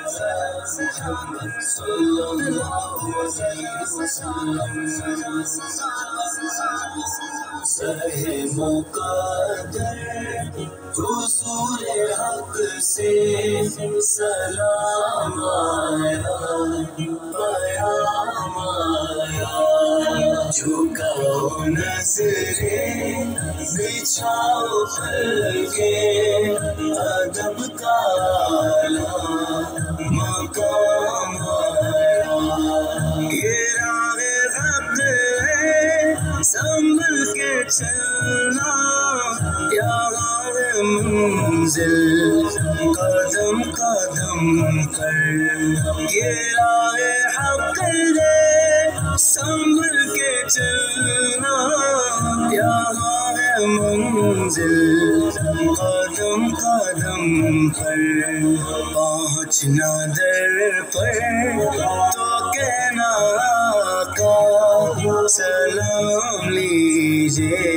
محمد صلی اللہ علیہ وسلم سرے مقدر حضور حق سے سلام آیا پیام آیا جھکاؤ نظریں بچھاؤ کے ادب کا اعلیٰ مقام آیا یہ راہ حق ہے سنبھل کے چلنا یہاں منزل قدم قدم پر یہ راہ حق ہے سنبھل کے چلنا یہاں منزل قدم قدم پر پہنچنا در پر تو کہنا آقا سلام لیجیے